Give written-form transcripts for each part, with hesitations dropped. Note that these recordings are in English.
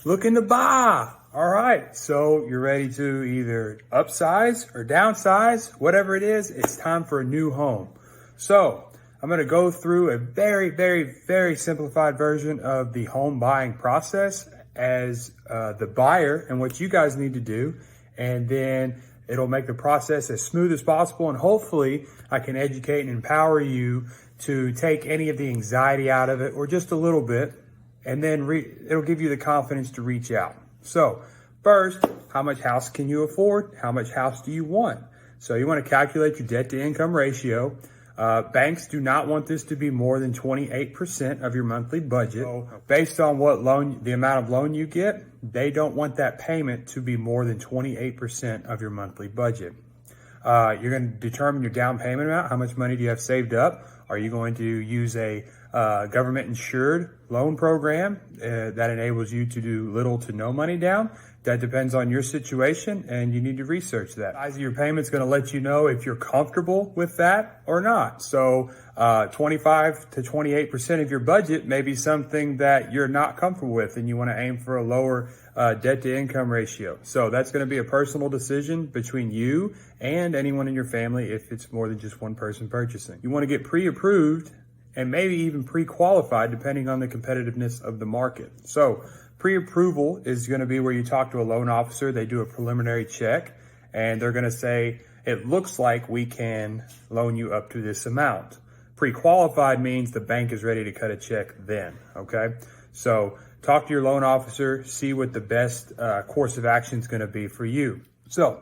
Looking to buy. All right, so you're ready to either upsize or downsize, whatever it is, it's time for a new home. So I'm gonna go through a very simplified version of the home buying process as the buyer and what you guys need to do. And then it'll make the process as smooth as possible. And hopefully I can educate and empower you to take any of the anxiety out of it, or just a little bit. And then it'll give you the confidence to reach out. So first, how much house can you afford? How much house do you want? So you want to calculate your debt to income ratio. Banks do not want this to be more than 28% of your monthly budget. So based on the amount of loan you get, they don't want that payment to be more than 28% of your monthly budget. You're going to determine your down payment amount. How much money do you have saved up? Are you going to use a government insured loan program that enables you to do little to no money down? That depends on your situation, and you need to research that. The size of your payment is going to let you know if you're comfortable with that or not. So 25 to 28% of your budget may be something that you're not comfortable with, and you want to aim for a lower debt to income ratio. So that's going to be a personal decision between you and anyone in your family if it's more than just one person purchasing. You want to get pre-approved and maybe even pre-qualified depending on the competitiveness of the market. So pre-approval is going to be where you talk to a loan officer. They do a preliminary check and they're going to say, it looks like we can loan you up to this amount. Pre-qualified means the bank is ready to cut a check then, okay? So talk to your loan officer, see what the best course of action is going to be for you. So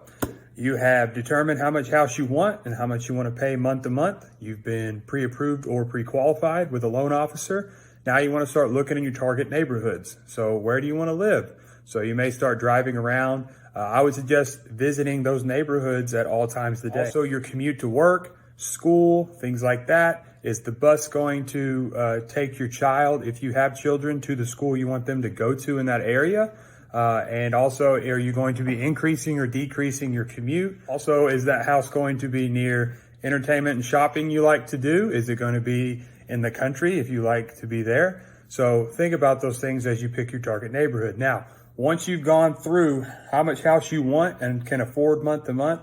you have determined how much house you want and how much you want to pay month to month. You've been pre-approved or pre-qualified with a loan officer. Now you want to start looking in your target neighborhoods. So where do you want to live? So you may start driving around. I would suggest visiting those neighborhoods at all times of the day. Also, your commute to work, school, things like that. Is the bus going to take your child, if you have children, to the school you want them to go to in that area? And also, are you going to be increasing or decreasing your commute? Also, is that house going to be near entertainment and shopping you like to do? Is it going to be in the country if you like to be there? So think about those things as you pick your target neighborhood. Now, once you've gone through how much house you want and can afford month to month,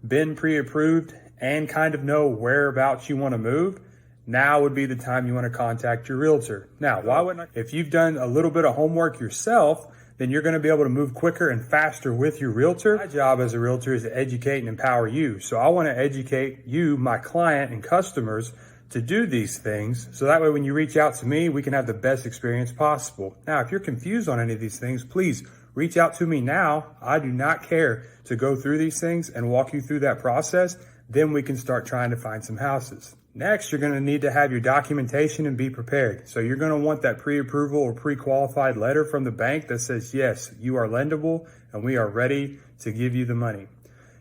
been pre-approved, and kind of know whereabouts you want to move, now would be the time you want to contact your realtor. Now, why wouldn't I? If you've done a little bit of homework yourself, then you're going to be able to move quicker and faster with your realtor. My job as a realtor is to educate and empower you. So I want to educate you, my client and customers, to do these things. So that way, when you reach out to me, we can have the best experience possible. Now, if you're confused on any of these things, please reach out to me now. I do not care to go through these things and walk you through that process. Then we can start trying to find some houses. Next, you're going to need to have your documentation and be prepared. So you're going to want that pre-approval or pre-qualified letter from the bank that says, yes, you are lendable and we are ready to give you the money.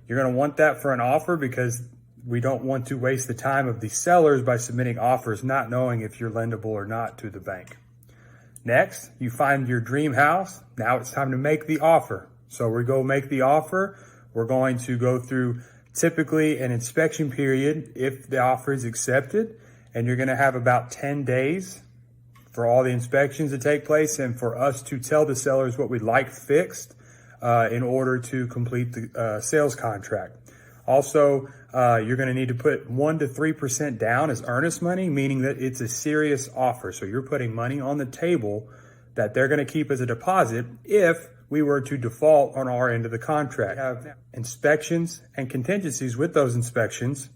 You're going to want that for an offer because we don't want to waste the time of the sellers by submitting offers not knowing if you're lendable or not to the bank. Next, you find your dream house. Now it's time to make the offer. So we go make the offer. We're going to go through typically an inspection period if the offer is accepted, and you're going to have about 10 days for all the inspections to take place and for us to tell the sellers what we'd like fixed in order to complete the sales contract. Also, you're going to need to put 1 to 3% down as earnest money, meaning that it's a serious offer. So you're putting money on the table that they're going to keep as a deposit if we were to default on our end of the contract. We have inspections and contingencies with those inspections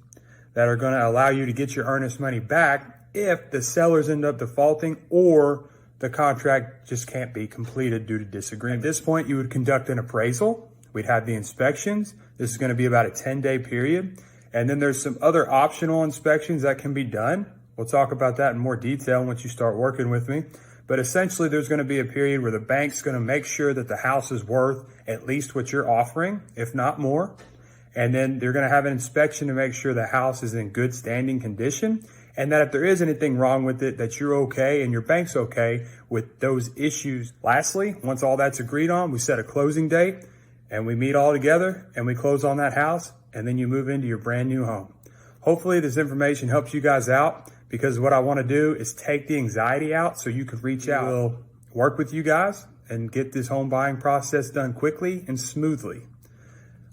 that are going to allow you to get your earnest money back if the sellers end up defaulting or the contract just can't be completed due to disagreement. At this point, you would conduct an appraisal. We'd have the inspections. This is going to be about a 10-day period. And then there's some other optional inspections that can be done. We'll talk about that in more detail once you start working with me. But essentially, there's going to be a period where the bank's going to make sure that the house is worth at least what you're offering, if not more. And then they're going to have an inspection to make sure the house is in good standing condition. And that if there is anything wrong with it, that you're okay and your bank's okay with those issues. Lastly, once all that's agreed on, we set a closing date and we meet all together and we close on that house. And then you move into your brand new home. Hopefully this information helps you guys out, because what I want to do is take the anxiety out so you could reach out. We'll work with you guys and get this home buying process done quickly and smoothly.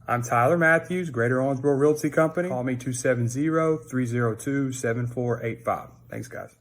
I'm Tyler Matthews, Greater Owensboro Realty Company. Call me 270-302-7485. Thanks, guys.